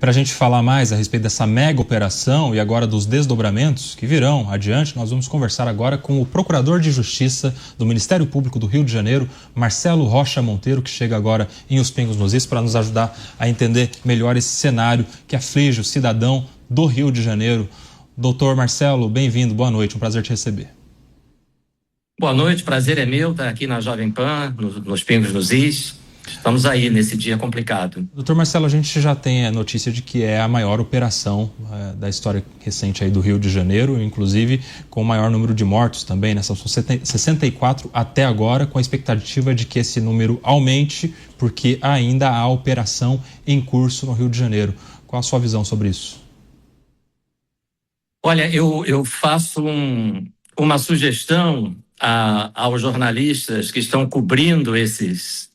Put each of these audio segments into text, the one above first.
para a gente falar mais a respeito dessa mega operação e agora dos desdobramentos que virão adiante, nós vamos conversar agora com o Procurador de Justiça do Ministério Público do Rio de Janeiro, Marcelo Rocha Monteiro, que chega agora em Os Pingos nos Is para nos ajudar a entender melhor esse cenário que aflige o cidadão do Rio de Janeiro. Doutor Marcelo, bem-vindo, boa noite, um prazer te receber. Boa noite, prazer é meu estar aqui na Jovem Pan, nos Pingos nos Is. Estamos aí nesse dia complicado. Doutor Marcelo, a gente já tem a notícia de que é a maior operação da história recente aí do Rio de Janeiro, inclusive com o maior número de mortos também, né? São 64 até agora, com a expectativa de que esse número aumente, porque ainda há operação em curso no Rio de Janeiro. Qual a sua visão sobre isso? Olha, eu faço uma sugestão aos jornalistas que estão cobrindo esses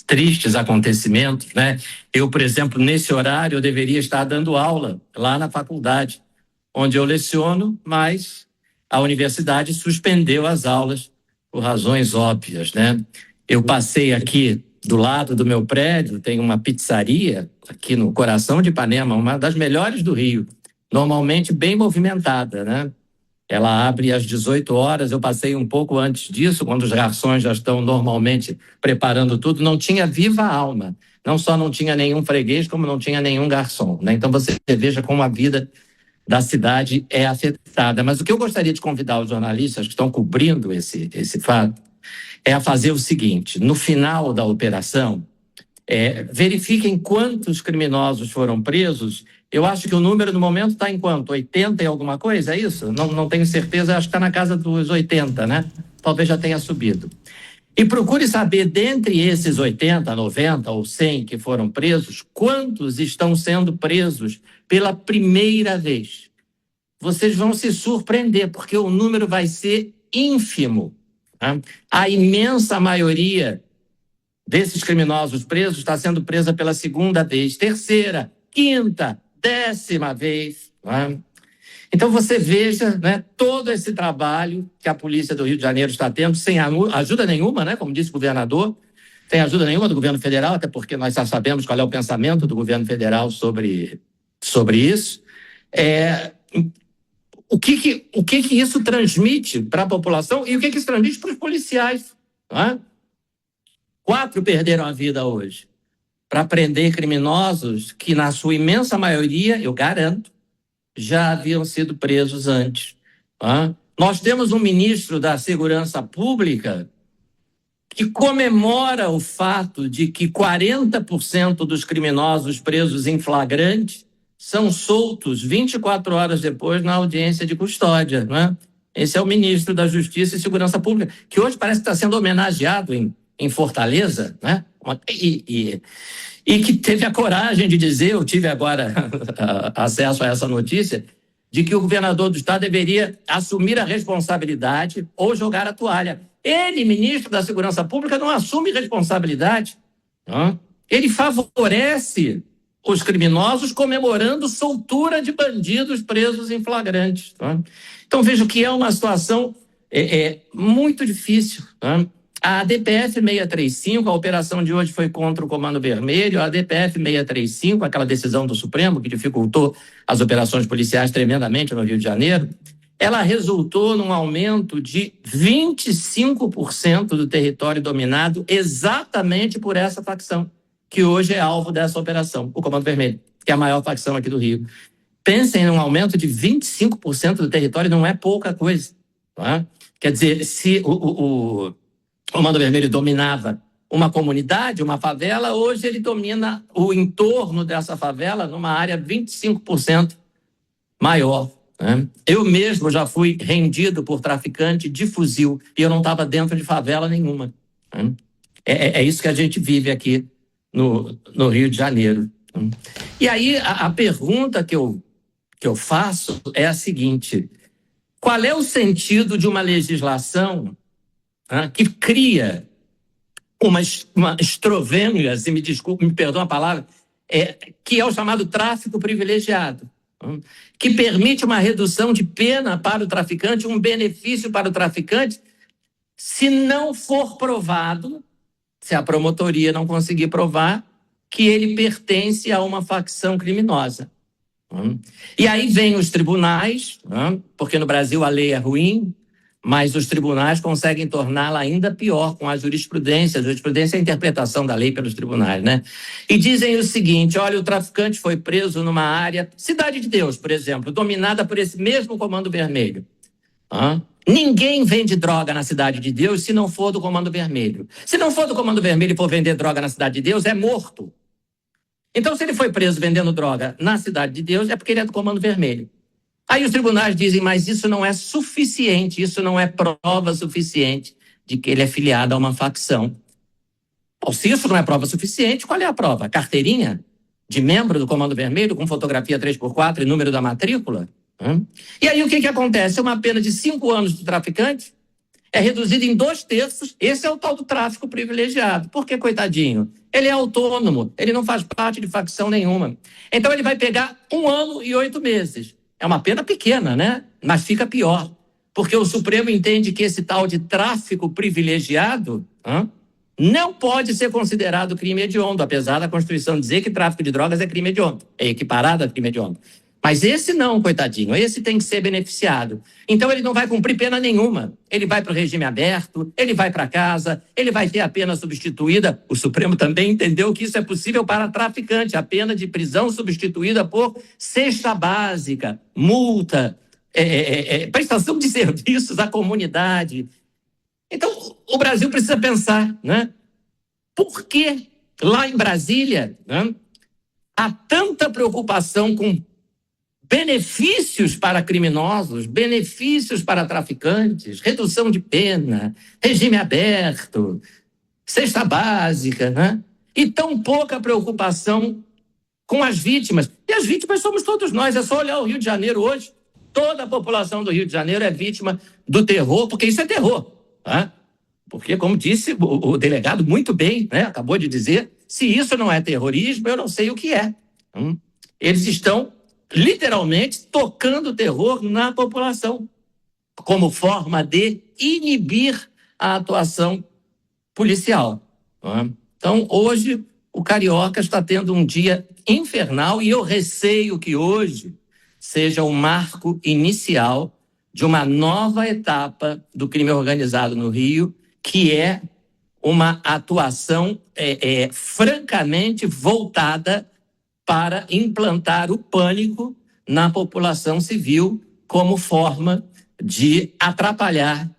tristes acontecimentos, né? Eu, por exemplo, nesse horário, eu deveria estar dando aula lá na faculdade, onde eu leciono, mas a universidade suspendeu as aulas por razões óbvias, né? Eu passei aqui do lado do meu prédio, tem uma pizzaria aqui no coração de Ipanema, uma das melhores do Rio, normalmente bem movimentada, né? Ela abre às 18 horas, eu passei um pouco antes disso, quando os garçons já estão normalmente preparando tudo, não tinha viva alma. Não só não tinha nenhum freguês, como não tinha nenhum garçom, né? Então você veja como a vida da cidade é afetada. Mas o que eu gostaria de convidar os jornalistas que estão cobrindo esse fato é a fazer o seguinte: no final da operação, verifiquem quantos criminosos foram presos. Eu acho que o número no momento está em quanto? 80 e alguma coisa, é isso? Não tenho certeza, acho que está na casa dos 80, né? Talvez já tenha subido. E procure saber, dentre esses 80, 90 ou 100 que foram presos, quantos estão sendo presos pela primeira vez. Vocês vão se surpreender, porque o número vai ser ínfimo, né? A imensa maioria desses criminosos presos está sendo presa pela segunda vez, terceira, quinta, 10ª vez, né? Então você veja, né, todo esse trabalho que a polícia do Rio de Janeiro está tendo, sem ajuda nenhuma, né, como disse o governador, sem ajuda nenhuma do governo federal, até porque nós já sabemos qual é o pensamento do governo federal sobre isso. O que isso transmite para a população e o que isso transmite para os policiais, né? 4 perderam a vida hoje para prender criminosos que, na sua imensa maioria, eu garanto, já haviam sido presos antes. Nós temos um ministro da Segurança Pública que comemora o fato de que 40% dos criminosos presos em flagrante são soltos 24 horas depois na audiência de custódia, não é? Esse é o ministro da Justiça e Segurança Pública, que hoje parece que está sendo homenageado em Fortaleza, né? E que teve a coragem de dizer, eu tive agora acesso a essa notícia, de que o governador do estado deveria assumir a responsabilidade ou jogar a toalha. Ele, ministro da Segurança Pública, não assume responsabilidade, não? Ele favorece os criminosos comemorando soltura de bandidos presos em flagrantes, não? Então vejo que é uma situação muito difícil, não? A DPF 635, a operação de hoje foi contra o Comando Vermelho, a DPF 635, aquela decisão do Supremo que dificultou as operações policiais tremendamente no Rio de Janeiro, ela resultou num aumento de 25% do território dominado exatamente por essa facção, que hoje é alvo dessa operação, o Comando Vermelho, que é a maior facção aqui do Rio. Pensem num aumento de 25% do território, não é pouca coisa, tá? Quer dizer, se o Comando Vermelho dominava uma comunidade, uma favela, hoje ele domina o entorno dessa favela numa área 25% maior, né? Eu mesmo já fui rendido por traficante de fuzil e eu não estava dentro de favela nenhuma, né? É isso que a gente vive aqui no Rio de Janeiro. E aí a pergunta que eu faço é a seguinte: qual é o sentido de uma legislação que cria uma estrovênias, e me perdoa a palavra, que é o chamado tráfico privilegiado, que permite uma redução de pena para o traficante, um benefício para o traficante, se não for provado, se a promotoria não conseguir provar que ele pertence a uma facção criminosa. E aí vem os tribunais, porque no Brasil a lei é ruim, mas os tribunais conseguem torná-la ainda pior com a jurisprudência. A jurisprudência é a interpretação da lei pelos tribunais, né? E dizem o seguinte: olha, o traficante foi preso numa área, Cidade de Deus, por exemplo, dominada por esse mesmo Comando Vermelho. Ninguém vende droga na Cidade de Deus se não for do Comando Vermelho. Se não for do Comando Vermelho e for vender droga na Cidade de Deus, é morto. Então, se ele foi preso vendendo droga na Cidade de Deus, é porque ele é do Comando Vermelho. Aí os tribunais dizem, mas isso não é suficiente, isso não é prova suficiente de que ele é filiado a uma facção. Bom, se isso não é prova suficiente, qual é a prova? Carteirinha de membro do Comando Vermelho com fotografia 3x4 e número da matrícula? E aí o que acontece? Uma pena de 5 anos do traficante é reduzida em 2/3. Esse é o tal do tráfico privilegiado. Por que, coitadinho? Ele é autônomo, ele não faz parte de facção nenhuma. Então ele vai pegar 1 ano e 8 meses. É uma pena pequena, né? Mas fica pior. Porque o Supremo entende que esse tal de tráfico privilegiado não pode ser considerado crime hediondo, apesar da Constituição dizer que tráfico de drogas é crime hediondo, é equiparado a crime hediondo. Mas esse não, coitadinho, esse tem que ser beneficiado. Então ele não vai cumprir pena nenhuma. Ele vai para o regime aberto, ele vai para casa, ele vai ter a pena substituída. O Supremo também entendeu que isso é possível para traficante, a pena de prisão substituída por cesta básica, multa, prestação de serviços à comunidade. Então o Brasil precisa pensar, né? Por que lá em Brasília, né, há tanta preocupação com benefícios para criminosos, benefícios para traficantes, redução de pena, regime aberto, cesta básica, né? E tão pouca preocupação com as vítimas. E as vítimas somos todos nós. É só olhar o Rio de Janeiro hoje. Toda a população do Rio de Janeiro é vítima do terror, porque isso é terror. Porque, como disse o delegado muito bem, né, acabou de dizer, se isso não é terrorismo, eu não sei o que é. Eles estão literalmente tocando terror na população, como forma de inibir a atuação policial. Então, hoje, o carioca está tendo um dia infernal e eu receio que hoje seja o marco inicial de uma nova etapa do crime organizado no Rio, que é uma atuação francamente voltada para implantar o pânico na população civil como forma de atrapalhar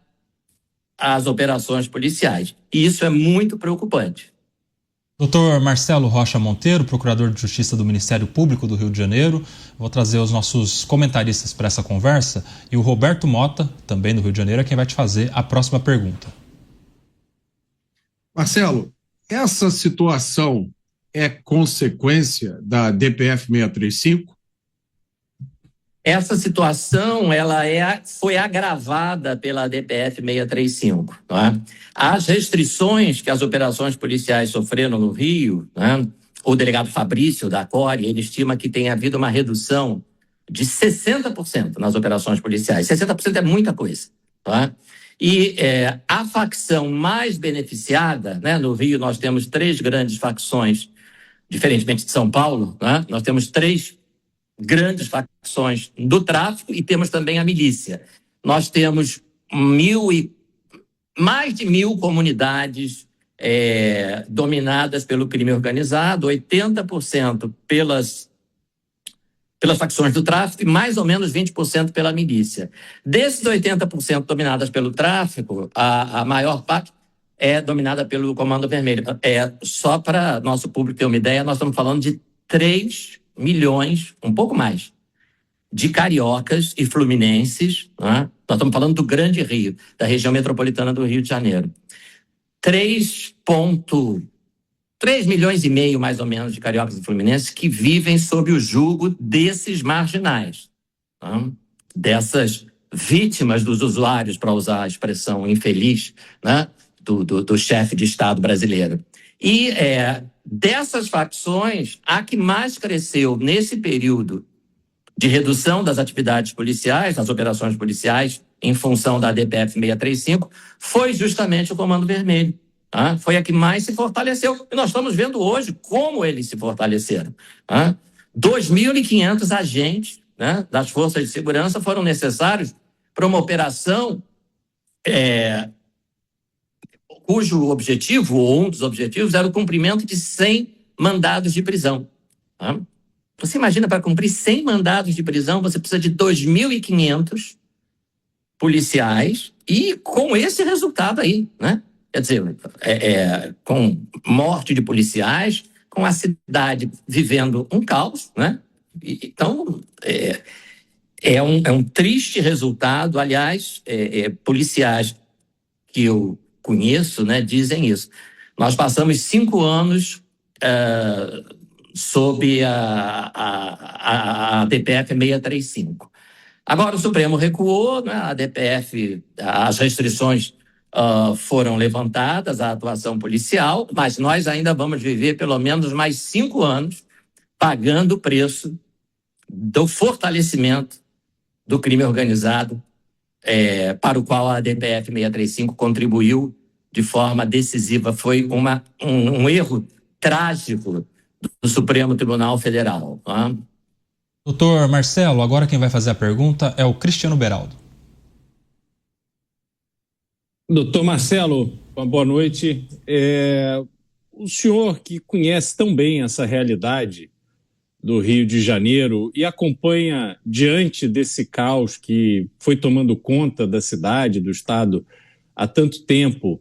as operações policiais. E isso é muito preocupante. Dr. Marcelo Rocha Monteiro, procurador de Justiça do Ministério Público do Rio de Janeiro. Vou trazer os nossos comentaristas para essa conversa. E o Roberto Mota, também do Rio de Janeiro, é quem vai te fazer a próxima pergunta. Marcelo, essa situação é consequência da DPF 635? Essa situação foi agravada pela DPF 635. Né? As restrições que as operações policiais sofreram no Rio, né? O delegado Fabrício, da CORE, ele estima que tem havido uma redução de 60% nas operações policiais. 60% é muita coisa. Tá? E a facção mais beneficiada, né? No Rio nós temos 3 grandes facções, diferentemente de São Paulo, né? Nós temos 3 grandes facções do tráfico e temos também a milícia. Nós temos mais de 1.000 comunidades dominadas pelo crime organizado, 80% pelas facções do tráfico e mais ou menos 20% pela milícia. Desses 80% dominadas pelo tráfico, a maior parte é dominada pelo Comando Vermelho. Só para nosso público ter uma ideia, nós estamos falando de 3 milhões, um pouco mais, de cariocas e fluminenses, né? Nós estamos falando do Grande Rio, da região metropolitana do Rio de Janeiro. 3 milhões e meio, mais ou menos, de cariocas e fluminenses que vivem sob o jugo desses marginais, né? Dessas vítimas dos usuários, para usar a expressão infeliz, né? do chefe de Estado brasileiro. E dessas facções, a que mais cresceu nesse período de redução das atividades policiais, das operações policiais, em função da DPF 635, foi justamente o Comando Vermelho. Foi a que mais se fortaleceu. E nós estamos vendo hoje como eles se fortaleceram. 2.500 agentes, das forças de segurança foram necessários para uma operação cujo objetivo, ou um dos objetivos, era o cumprimento de 100 mandados de prisão. Você imagina, para cumprir 100 mandados de prisão, você precisa de 2.500 policiais e com esse resultado aí, Quer dizer, com morte de policiais, com a cidade vivendo um caos, Então, é um triste resultado. Aliás, policiais que eu conheço, dizem isso. Nós passamos 5 anos sob a DPF 635. Agora o Supremo recuou, a DPF, as restrições foram levantadas à atuação policial, mas nós ainda vamos viver pelo menos mais 5 anos pagando o preço do fortalecimento do crime organizado, para o qual a DPF 635 contribuiu de forma decisiva. Foi um erro trágico do Supremo Tribunal Federal. Doutor Marcelo, agora quem vai fazer a pergunta é o Cristiano Beraldo. Doutor Marcelo, uma boa noite. O senhor que conhece tão bem essa realidade do Rio de Janeiro e acompanha diante desse caos que foi tomando conta da cidade, do estado, há tanto tempo,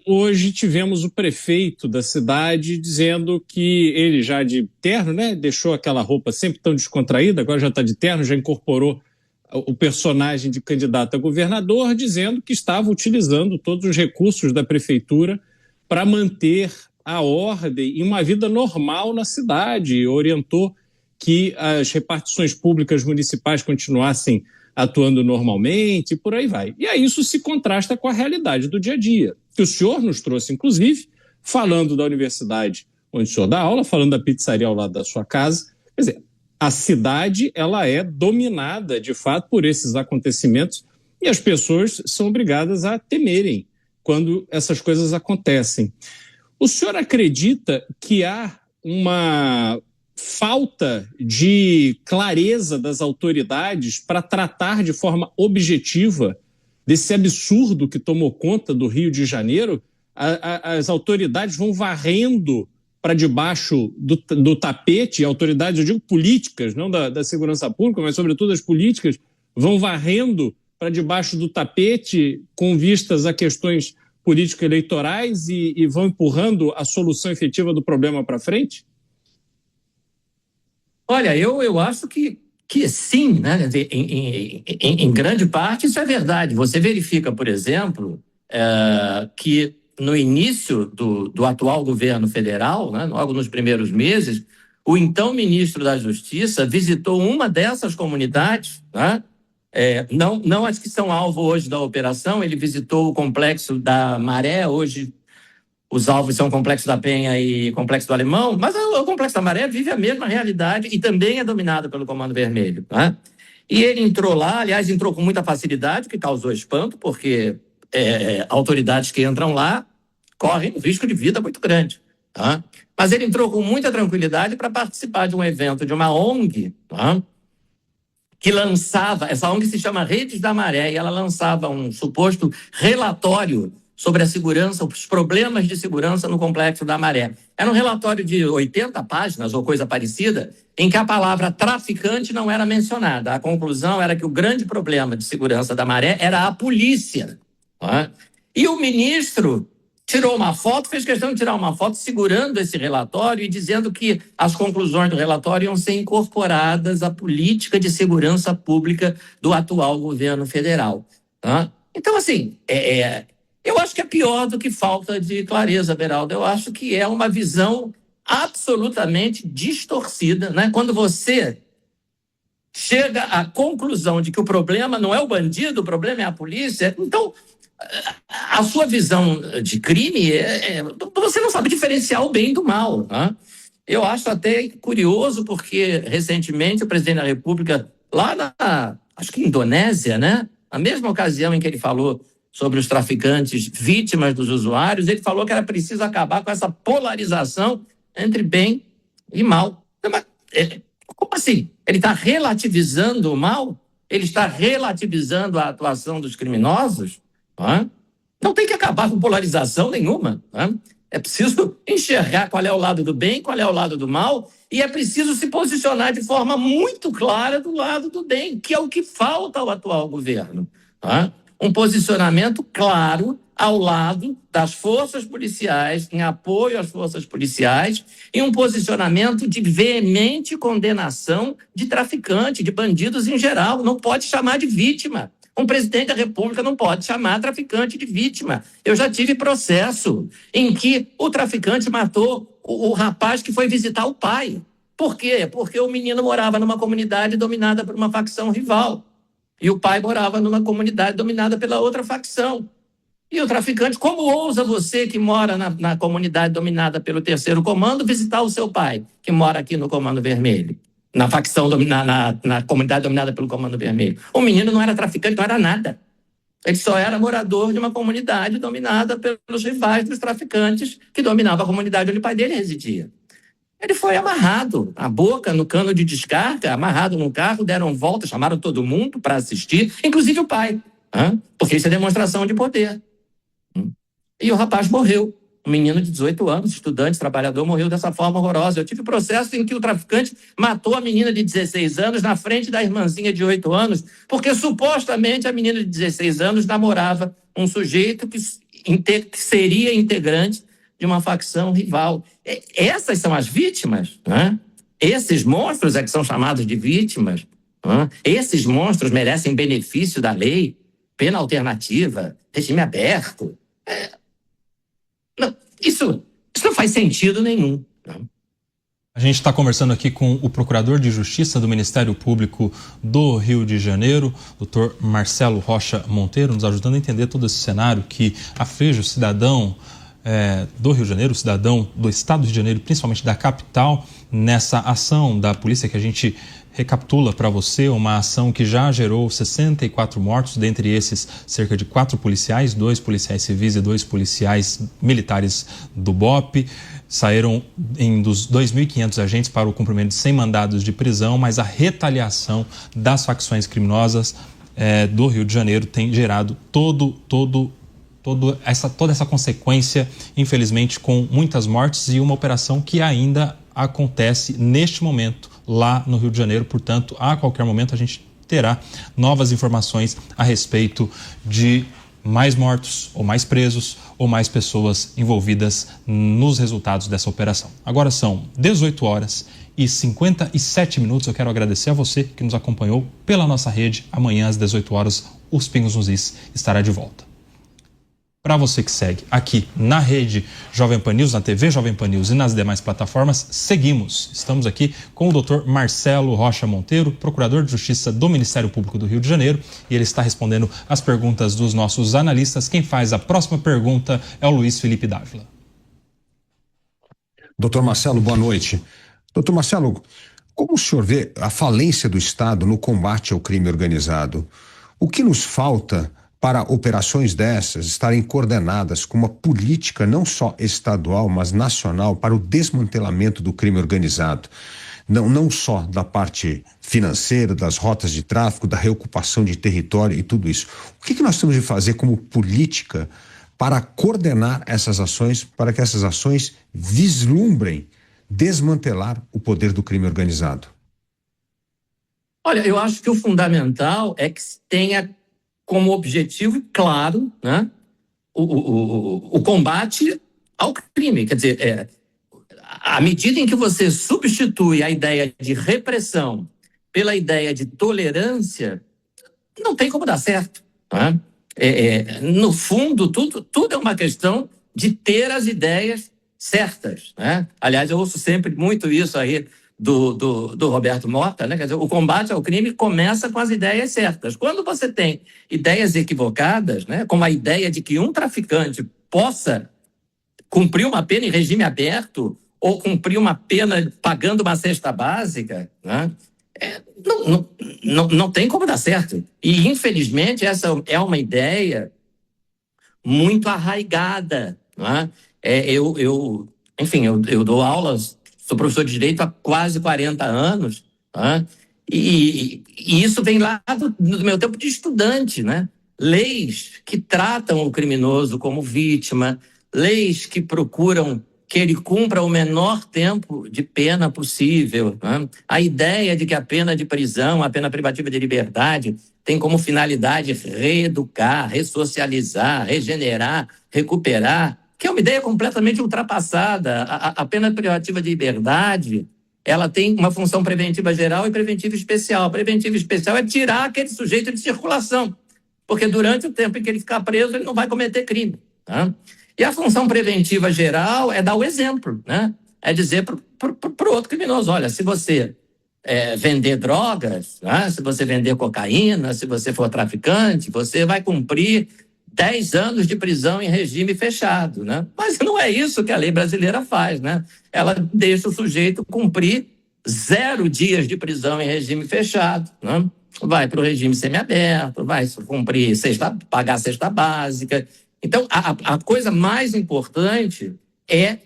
hoje tivemos o prefeito da cidade dizendo que ele já de terno, deixou aquela roupa sempre tão descontraída, agora já está de terno, já incorporou o personagem de candidato a governador, dizendo que estava utilizando todos os recursos da prefeitura para manter a ordem e uma vida normal na cidade. Orientou que as repartições públicas municipais continuassem atuando normalmente e por aí vai. E aí isso se contrasta com a realidade do dia a dia, que o senhor nos trouxe, inclusive, falando da universidade onde o senhor dá aula, falando da pizzaria ao lado da sua casa. Quer dizer, a cidade ela é dominada, de fato, por esses acontecimentos e as pessoas são obrigadas a temerem quando essas coisas acontecem. O senhor acredita que há uma falta de clareza das autoridades para tratar de forma objetiva desse absurdo que tomou conta do Rio de Janeiro? As autoridades vão varrendo para debaixo do tapete, autoridades, eu digo políticas, não da segurança pública, mas sobretudo as políticas, vão varrendo para debaixo do tapete com vistas a questões político-eleitorais e vão empurrando a solução efetiva do problema para frente? Olha, eu acho que sim, em grande parte isso é verdade. Você verifica, por exemplo, que no início do atual governo federal, logo nos primeiros meses, o então ministro da Justiça visitou uma dessas comunidades, não as que são alvo hoje da operação. Ele visitou o Complexo da Maré. Hoje os alvos são o Complexo da Penha e o Complexo do Alemão, mas o Complexo da Maré vive a mesma realidade e também é dominado pelo Comando Vermelho. E ele entrou lá, aliás, entrou com muita facilidade, que causou espanto, porque autoridades que entram lá correm um risco de vida muito grande. Mas ele entrou com muita tranquilidade para participar de um evento de uma ONG, que lançava, essa ONG se chama Redes da Maré, e ela lançava um suposto relatório sobre a segurança, os problemas de segurança no Complexo da Maré. Era um relatório de 80 páginas ou coisa parecida, em que a palavra traficante não era mencionada. A conclusão era que o grande problema de segurança da Maré era a polícia. E o ministro tirou uma foto, fez questão de tirar uma foto segurando esse relatório e dizendo que as conclusões do relatório iam ser incorporadas à política de segurança pública do atual governo federal. Então, assim, eu acho que é pior do que falta de clareza, Beraldo. Eu acho que é uma visão absolutamente distorcida, Quando você chega à conclusão de que o problema não é o bandido, o problema é a polícia, então a sua visão de crime você não sabe diferenciar o bem do mal. Eu acho até curioso, porque recentemente o presidente da República, lá acho que Indonésia, na mesma ocasião em que ele falou sobre os traficantes vítimas dos usuários, ele falou que era preciso acabar com essa polarização entre bem e mal. Como assim? Ele está relativizando o mal? Ele está relativizando a atuação dos criminosos? Não tem que acabar com polarização nenhuma. É preciso enxergar qual é o lado do bem, qual é o lado do mal, e é preciso se posicionar de forma muito clara do lado do bem, que é o que falta ao atual governo. Um posicionamento claro ao lado das forças policiais, em apoio às forças policiais, e um posicionamento de veemente condenação de traficante, de bandidos em geral. Não pode chamar de vítima. Um presidente da República não pode chamar traficante de vítima. Eu já tive processo em que o traficante matou o rapaz que foi visitar o pai. Por quê? Porque o menino morava numa comunidade dominada por uma facção rival. E o pai morava numa comunidade dominada pela outra facção. E o traficante, como ousa você que mora na comunidade dominada pelo terceiro comando visitar o seu pai, que mora aqui no Comando Vermelho? Na facção, na comunidade dominada pelo Comando Vermelho. O menino não era traficante, não era nada. Ele só era morador de uma comunidade dominada pelos rivais dos traficantes que dominavam a comunidade onde o pai dele residia. Ele foi amarrado, a boca no cano de descarga, amarrado num carro, deram volta, chamaram todo mundo para assistir, inclusive o pai, porque isso é demonstração de poder. E o rapaz morreu. Um menino de 18 anos, estudante, trabalhador, morreu dessa forma horrorosa. Eu tive processo em que o traficante matou a menina de 16 anos na frente da irmãzinha de 8 anos, porque supostamente a menina de 16 anos namorava um sujeito que seria integrante de uma facção rival. Essas são as vítimas, Esses monstros é que são chamados de vítimas. Esses monstros merecem benefício da lei, pena alternativa, regime aberto. Não, isso não faz sentido nenhum. A gente está conversando aqui com o Procurador de Justiça do Ministério Público do Rio de Janeiro, Dr. Marcelo Rocha Monteiro, nos ajudando a entender todo esse cenário que aflige o cidadão do Rio de Janeiro, o cidadão do estado do Rio de Janeiro, principalmente da capital, nessa ação da polícia que a gente recapitula para você, uma ação que já gerou 64 mortos, dentre esses cerca de 4 policiais, 2 policiais civis e 2 policiais militares do BOP. Saíram dos 2.500 agentes para o cumprimento de 100 mandados de prisão, mas a retaliação das facções criminosas do Rio de Janeiro tem gerado toda essa consequência, infelizmente, com muitas mortes e uma operação que ainda acontece neste momento lá no Rio de Janeiro. Portanto, a qualquer momento a gente terá novas informações a respeito de mais mortos, ou mais presos, ou mais pessoas envolvidas nos resultados dessa operação. Agora são 18h57. Eu quero agradecer a você que nos acompanhou pela nossa rede. Amanhã às 18h, os Pingos nos Is estará de volta. Para você que segue aqui na rede Jovem Pan News, na TV Jovem Pan News e nas demais plataformas, seguimos. Estamos aqui com o Dr. Marcelo Rocha Monteiro, Procurador de Justiça do Ministério Público do Rio de Janeiro, e ele está respondendo as perguntas dos nossos analistas. Quem faz a próxima pergunta é o Luiz Felipe Dávila. Doutor Marcelo, boa noite. Doutor Marcelo, como o senhor vê a falência do Estado no combate ao crime organizado? O que nos falta para operações dessas estarem coordenadas com uma política não só estadual, mas nacional para o desmantelamento do crime organizado? Não só da parte financeira, das rotas de tráfico, da reocupação de território e tudo isso. O que nós temos de fazer como política para coordenar essas ações, para que essas ações vislumbrem desmantelar o poder do crime organizado? Olha, eu acho que o fundamental é que se tenha como objetivo claro, o combate ao crime. Quer dizer, à medida em que você substitui a ideia de repressão pela ideia de tolerância, não tem como dar certo. No fundo, tudo é uma questão de ter as ideias certas. Aliás, eu ouço sempre muito isso aí do Roberto Mota, Quer dizer, o combate ao crime começa com as ideias certas. Quando você tem ideias equivocadas, como a ideia de que um traficante possa cumprir uma pena em regime aberto ou cumprir uma pena pagando uma cesta básica, não tem como dar certo. E, infelizmente, essa é uma ideia muito arraigada. Não é? Eu dou aulas, sou professor de Direito há quase 40 anos, não é? E isso vem lá do meu tempo de estudante, né? Leis que tratam o criminoso como vítima, leis que procuram que ele cumpra o menor tempo de pena possível, né? A ideia de que a pena de prisão, a pena privativa de liberdade, tem como finalidade reeducar, ressocializar, regenerar, recuperar, que é uma ideia completamente ultrapassada. A pena privativa de liberdade, ela tem uma função preventiva geral e preventiva especial. A preventiva especial é tirar aquele sujeito de circulação, porque durante o tempo em que ele ficar preso, ele não vai cometer crime, tá? E a função preventiva geral é dar o exemplo, né? É dizer para o outro criminoso, olha, se você vender drogas, né? Se você vender cocaína, se você for traficante, você vai cumprir 10 anos de prisão em regime fechado, né? Mas não é isso que a lei brasileira faz, né? Ela deixa o sujeito cumprir 0 dias de prisão em regime fechado, né? Vai para o regime semiaberto, vai cumprir pagar a cesta básica. Então, a coisa mais importante é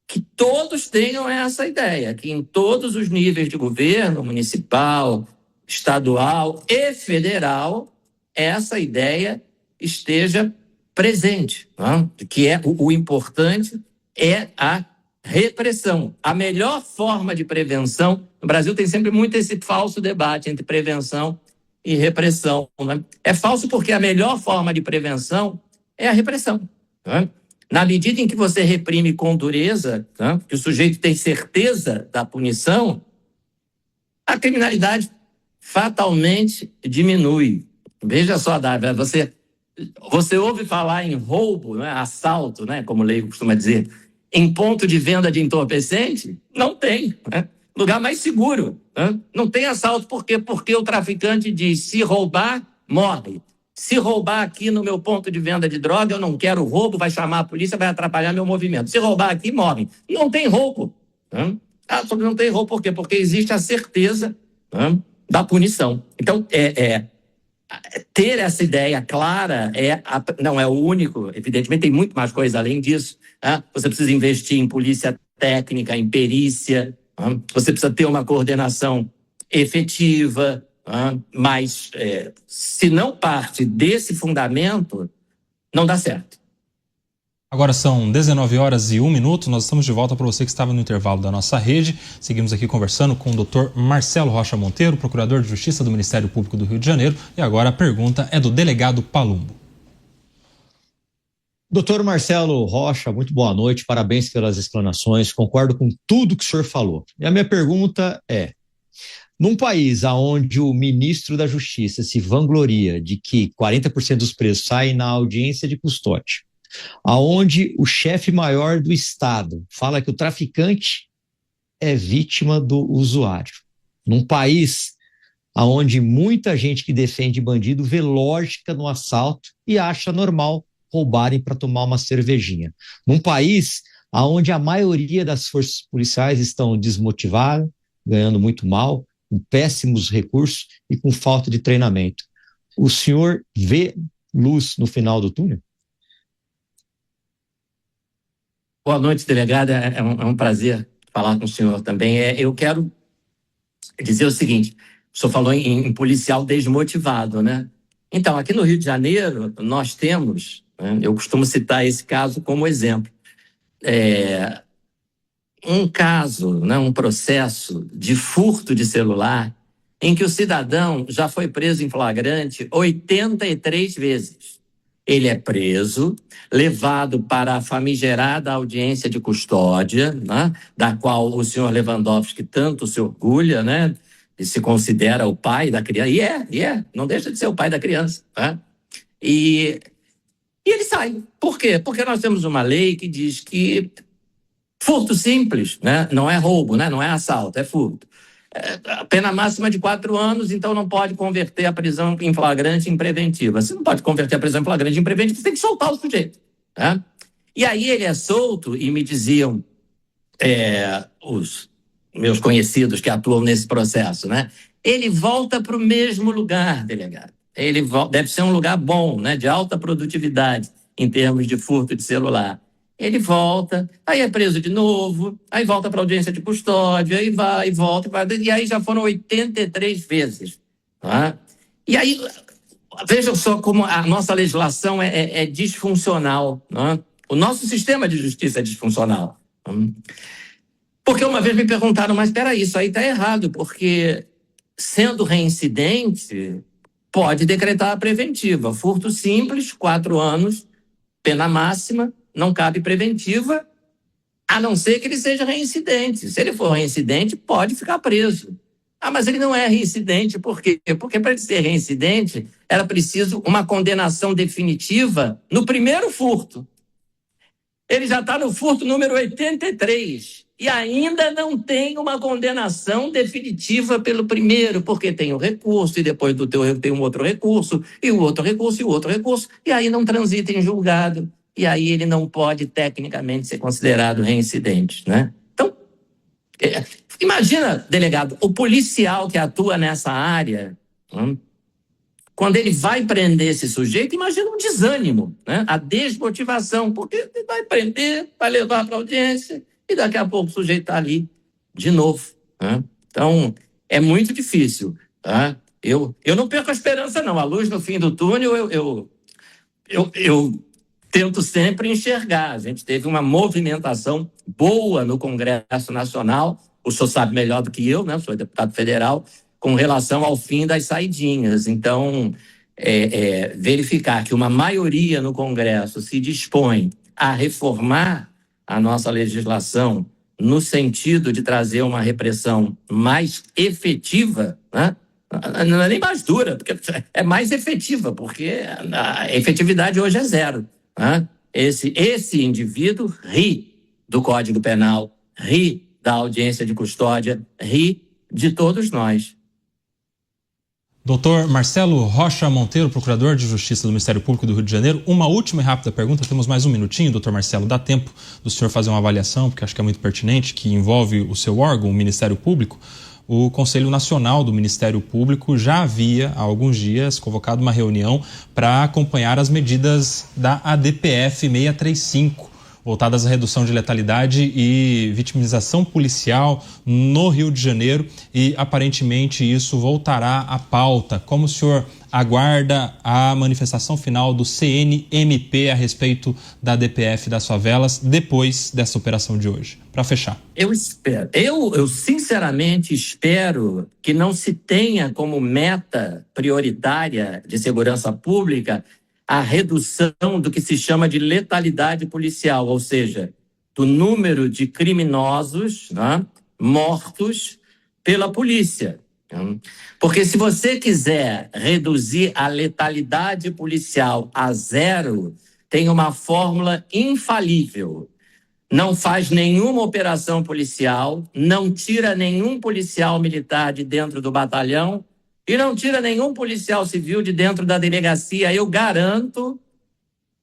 que todos tenham essa ideia, que em todos os níveis de governo, municipal, estadual e federal, essa ideia esteja presente, né? Que o importante é a repressão. A melhor forma de prevenção, no Brasil tem sempre muito esse falso debate entre prevenção e repressão, né? É falso porque a melhor forma de prevenção é a repressão, né? Na medida em que você reprime com dureza, né, que o sujeito tem certeza da punição, a criminalidade fatalmente diminui. Veja só, Dávila, você ouve falar em roubo, né, assalto, né, como o leigo costuma dizer, em ponto de venda de entorpecente? Não tem, né? Lugar mais seguro, né? Não tem assalto, por quê? Porque o traficante diz, se roubar, morre. Se roubar aqui no meu ponto de venda de droga, eu não quero roubo, vai chamar a polícia, vai atrapalhar meu movimento. Se roubar aqui, morre. Não tem roubo, né? Não tem roubo por quê? Porque existe a certeza, né, da punição. Então, ter essa ideia clara não é o único, evidentemente tem muito mais coisa além disso, né? Você precisa investir em polícia técnica, em perícia, né? Você precisa ter uma coordenação efetiva, né? Mas se não parte desse fundamento, não dá certo. Agora são 19h01, nós estamos de volta para você que estava no intervalo da nossa rede. Seguimos aqui conversando com o Dr. Marcelo Rocha Monteiro, procurador de Justiça do Ministério Público do Rio de Janeiro. E agora a pergunta é do delegado Palumbo. Doutor Marcelo Rocha, muito boa noite, parabéns pelas explanações, concordo com tudo que o senhor falou. E a minha pergunta é, num país onde o ministro da Justiça se vangloria de que 40% dos presos saem na audiência de custódia, aonde o chefe maior do Estado fala que o traficante é vítima do usuário, num país onde muita gente que defende bandido vê lógica no assalto e acha normal roubarem para tomar uma cervejinha, num país onde a maioria das forças policiais estão desmotivadas, ganhando muito mal, com péssimos recursos e com falta de treinamento. O senhor vê luz no final do túnel? Boa noite, delegada. É um prazer falar com o senhor também. Eu quero dizer o seguinte, o senhor falou em policial desmotivado, né? Então, aqui no Rio de Janeiro, nós temos, né, eu costumo citar esse caso como exemplo, um caso, né, um processo de furto de celular em que o cidadão já foi preso em flagrante 83 vezes. Ele é preso, levado para a famigerada audiência de custódia, né, da qual o senhor Lewandowski tanto se orgulha, né, e se considera o pai da criança. E não deixa de ser o pai da criança. Né? E ele sai. Por quê? Porque nós temos uma lei que diz que furto simples, né, não é roubo, né, não é assalto, é furto. A pena máxima de 4 anos, então não pode converter a prisão em flagrante em preventiva. Se não pode converter a prisão em flagrante em preventiva, você tem que soltar o sujeito. Né? E aí ele é solto, e me diziam os meus conhecidos que atuam nesse processo, né? Ele volta para o mesmo lugar, delegado. Deve ser um lugar bom, né, de alta produtividade. em termos de furto de celular. Ele volta, aí é preso de novo, aí volta para audiência de custódia, aí vai, volta, e aí já foram 83 vezes. Tá? E aí, vejam só como a nossa legislação é disfuncional. Tá? O nosso sistema de justiça é disfuncional. Tá? Porque uma vez me perguntaram, mas espera aí, isso aí está errado, porque sendo reincidente, pode decretar a preventiva. Furto simples, 4 anos, pena máxima, não cabe preventiva, a não ser que ele seja reincidente. Se ele for reincidente, pode ficar preso. Ah, mas ele não é reincidente, por quê? Porque para ele ser reincidente, era preciso uma condenação definitiva no primeiro furto. Ele já está no furto número 83 e ainda não tem uma condenação definitiva pelo primeiro, porque tem o recurso e depois do teu tem um outro recurso e o outro recurso e o outro recurso, e aí não transita em julgado. E aí ele não pode, tecnicamente, ser considerado reincidente, né? Então, imagina, delegado, o policial que atua nessa área, quando ele vai prender esse sujeito, imagina um desânimo, né? A desmotivação, porque ele vai prender, vai levar para a audiência e daqui a pouco o sujeito está ali de novo. Né? Então, é muito difícil. Tá? Eu não perco a esperança, não. A luz no fim do túnel, eu tento sempre enxergar. A gente teve uma movimentação boa no Congresso Nacional, o senhor sabe melhor do que eu, né? O senhor é deputado federal, com relação ao fim das saidinhas. Então, verificar que uma maioria no Congresso se dispõe a reformar a nossa legislação no sentido de trazer uma repressão mais efetiva, né? Não é nem mais dura, porque é mais efetiva, porque a efetividade hoje é zero. Né? Esse indivíduo ri do Código Penal, ri da audiência de custódia, ri de todos nós. Doutor Marcelo Rocha Monteiro, Procurador de Justiça do Ministério Público do Rio de Janeiro. Uma última e rápida pergunta, temos mais um minutinho, doutor Marcelo. Dá tempo do senhor fazer uma avaliação, porque acho que é muito pertinente, que envolve o seu órgão, o Ministério Público. O Conselho Nacional do Ministério Público já havia, há alguns dias, convocado uma reunião para acompanhar as medidas da ADPF 635, voltadas à redução de letalidade e vitimização policial no Rio de Janeiro, e aparentemente isso voltará à pauta. Como o senhor aguarda a manifestação final do CNMP a respeito da ADPF das favelas depois dessa operação de hoje? Para fechar. Eu espero. Eu sinceramente espero que não se tenha como meta prioritária de segurança pública a redução do que se chama de letalidade policial, ou seja, do número de criminosos, né, mortos pela polícia. Porque se você quiser reduzir a letalidade policial a zero, tem uma fórmula infalível. Não faz nenhuma operação policial, não tira nenhum policial militar de dentro do batalhão e não tira nenhum policial civil de dentro da delegacia. Eu garanto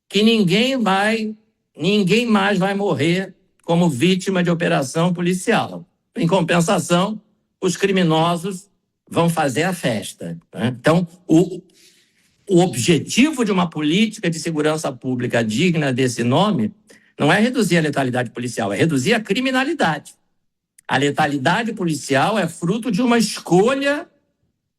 que ninguém mais vai morrer como vítima de operação policial. Em compensação, os criminosos vão fazer a festa. Né? Então, o objetivo de uma política de segurança pública digna desse nome não é reduzir a letalidade policial, é reduzir a criminalidade. A letalidade policial é fruto de uma escolha.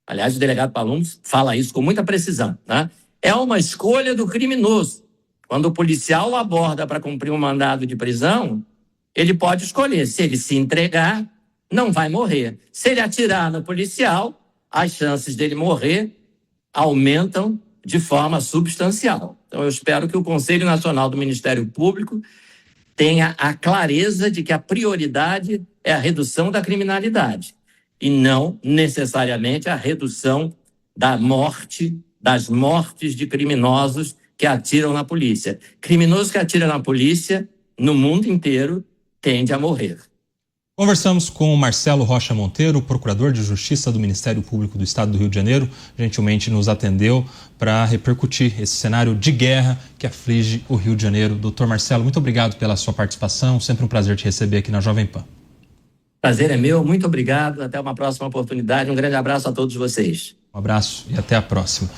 Aliás, o delegado Palumbo fala isso com muita precisão. Né? É uma escolha do criminoso. Quando o policial o aborda para cumprir um mandado de prisão, ele pode escolher. Se ele se entregar, não vai morrer. Se ele atirar no policial, as chances dele morrer aumentam de forma substancial. Então, eu espero que o Conselho Nacional do Ministério Público tenha a clareza de que a prioridade é a redução da criminalidade e não necessariamente a redução das mortes de criminosos que atiram na polícia. Criminoso que atira na polícia, no mundo inteiro, tende a morrer. Conversamos com o Marcelo Rocha Monteiro, Procurador de Justiça do Ministério Público do Estado do Rio de Janeiro. Gentilmente nos atendeu para repercutir esse cenário de guerra que aflige o Rio de Janeiro. Doutor Marcelo, muito obrigado pela sua participação. Sempre um prazer te receber aqui na Jovem Pan. Prazer é meu, muito obrigado. Até uma próxima oportunidade. Um grande abraço a todos vocês. Um abraço e até a próxima.